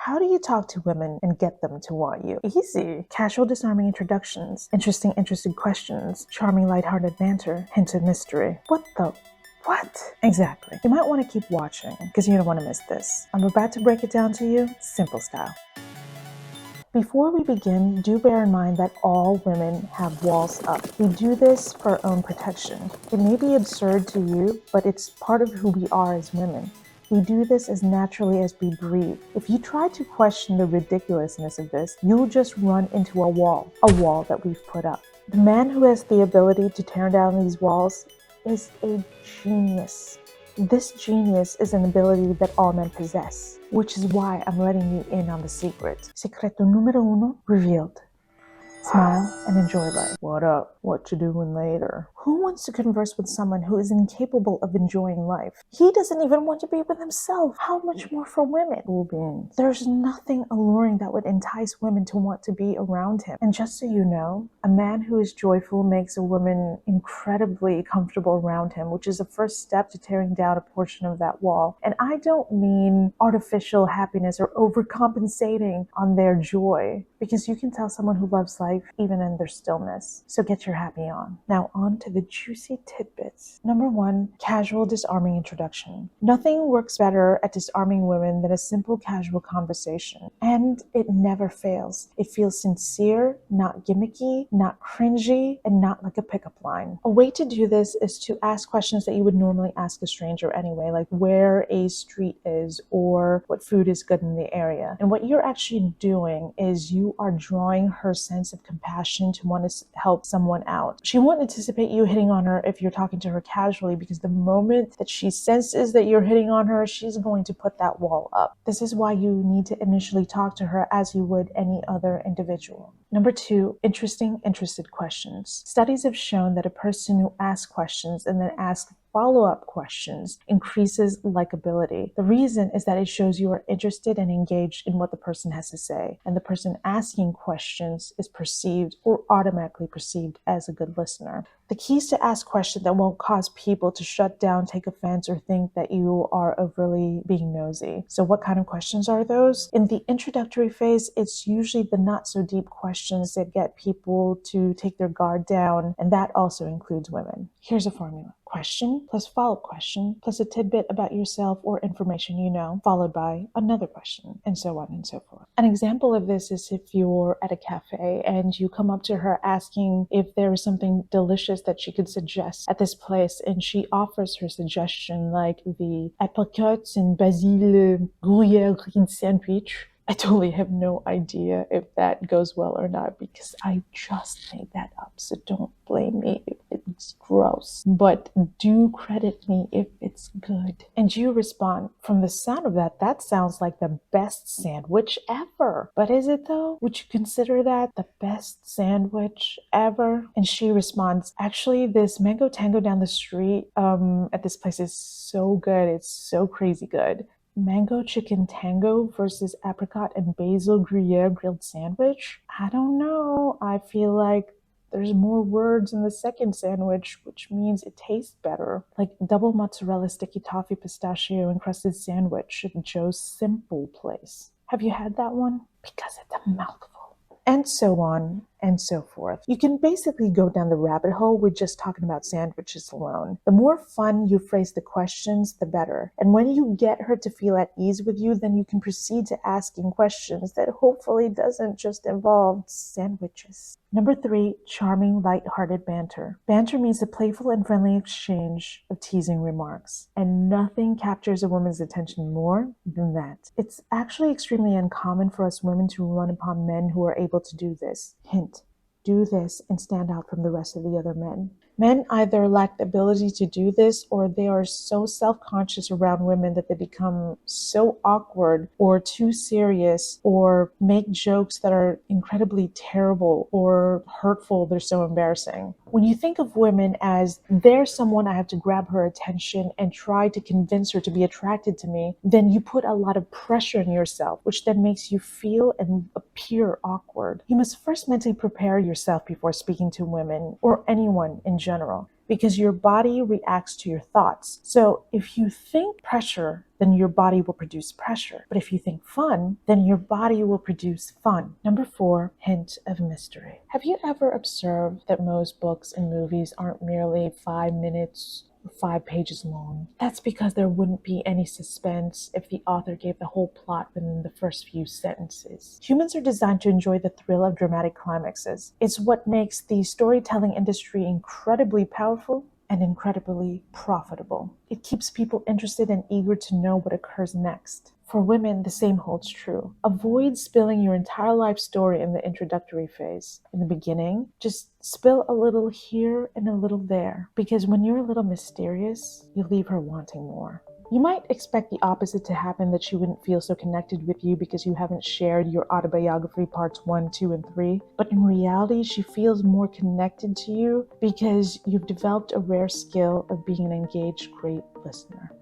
How do you talk to women and get them to want you? Easy. Casual, disarming introductions, interested questions, charming, lighthearted banter, hint of mystery. What? Exactly. You might want to keep watching because you don't want to miss this. I'm about to break it down to you, simple style. Before we begin, do bear in mind that all women have walls up. We do this for our own protection. It may be absurd to you, but it's part of who we are as women. We do this as naturally as we breathe. If you try to question the ridiculousness of this, you'll just run into a wall that we've put up. The man who has the ability to tear down these walls is a genius. This genius is an ability that all men possess, which is why I'm letting you in on the secret. Secreto número uno revealed. Smile and enjoy life. What up? What you doing later? Who wants to converse with someone who is incapable of enjoying life? He doesn't even want to be with himself. How much more for women? There's nothing alluring that would entice women to want to be around him. And just so you know, a man who is joyful makes a woman incredibly comfortable around him, which is the first step to tearing down a portion of that wall. And I don't mean artificial happiness or overcompensating on their joy, because you can tell someone who loves life even in their stillness. So get your happy on. Now on to the juicy tidbits. Number 1, casual, disarming introduction. Nothing works better at disarming women than a simple, casual conversation. And it never fails. It feels sincere, not gimmicky, not cringy, and not like a pickup line. A way to do this is to ask questions that you would normally ask a stranger anyway, like where a street is or what food is good in the area. And what you're actually doing is you are drawing her sense of compassion to want to help someone out. She won't anticipate you hitting on her if you're talking to her casually, because the moment that she senses that you're hitting on her, she's going to put that wall up. This is why you need to initially talk to her as you would any other individual. Number 2, interested questions. Studies have shown that a person who asks questions and then asks follow-up questions increases likability. The reason is that it shows you are interested and engaged in what the person has to say, and the person asking questions is perceived or automatically perceived as a good listener. The key is to ask questions that won't cause people to shut down, take offense, or think that you are overly being nosy. So what kind of questions are those? In the introductory phase, it's usually the not so deep questions that get people to take their guard down, and that also includes women. Here's a formula. Question plus follow-up question plus a tidbit about yourself or information you know, followed by another question, and so on and so forth. An example of this is if you're at a cafe and you come up to her asking if there is something delicious that she could suggest at this place, and she offers her suggestion like the apricots and basil gruyere sandwich. I totally have no idea if that goes well or not because I just made that up, so don't blame me if it's gross. But do credit me if it's good. And you respond, from the sound of that, that sounds like the best sandwich ever. But is it though? Would you consider that the best sandwich ever? And she responds, actually, this mango tango down the street at this place is so good. It's so crazy good. Mango chicken tango versus apricot and basil gruyere grilled sandwich? I don't know. I feel like there's more words in the second sandwich, which means it tastes better. Like double mozzarella sticky toffee pistachio encrusted sandwich at Joe's Simple Place. Have you had that one? Because it's a mouthful. And so on and so forth. You can basically go down the rabbit hole with just talking about sandwiches alone. The more fun you phrase the questions, the better. And when you get her to feel at ease with you, then you can proceed to asking questions that hopefully doesn't just involve sandwiches. Number 3, charming, light-hearted banter. Banter means the playful and friendly exchange of teasing remarks. And nothing captures a woman's attention more than that. It's actually extremely uncommon for us women to run upon men who are able to do this. Hint, do this and stand out from the rest of the other men. Men either lack the ability to do this, or they are so self-conscious around women that they become so awkward or too serious or make jokes that are incredibly terrible or hurtful. They're so embarrassing. When you think of women as there's someone I have to grab her attention and try to convince her to be attracted to me, then you put a lot of pressure on yourself, which then makes you feel and appear awkward. You must first mentally prepare yourself before speaking to women or anyone in general. because your body reacts to your thoughts. So if you think pressure, then your body will produce pressure. But if you think fun, then your body will produce fun. Number 4, hint of mystery. Have you ever observed that most books and movies aren't merely 5 minutes 5 pages long? That's because there wouldn't be any suspense if the author gave the whole plot within the first few sentences. Humans are designed to enjoy the thrill of dramatic climaxes. It's what makes the storytelling industry incredibly powerful and incredibly profitable. It keeps people interested and eager to know what occurs next. For women, the same holds true. Avoid spilling your entire life story in the introductory phase. In the beginning, just spill a little here and a little there, because when you're a little mysterious, you leave her wanting more. You might expect the opposite to happen, that she wouldn't feel so connected with you because you haven't shared your autobiography parts 1, 2, and 3. But in reality, she feels more connected to you because you've developed a rare skill of being an engaged, great listener.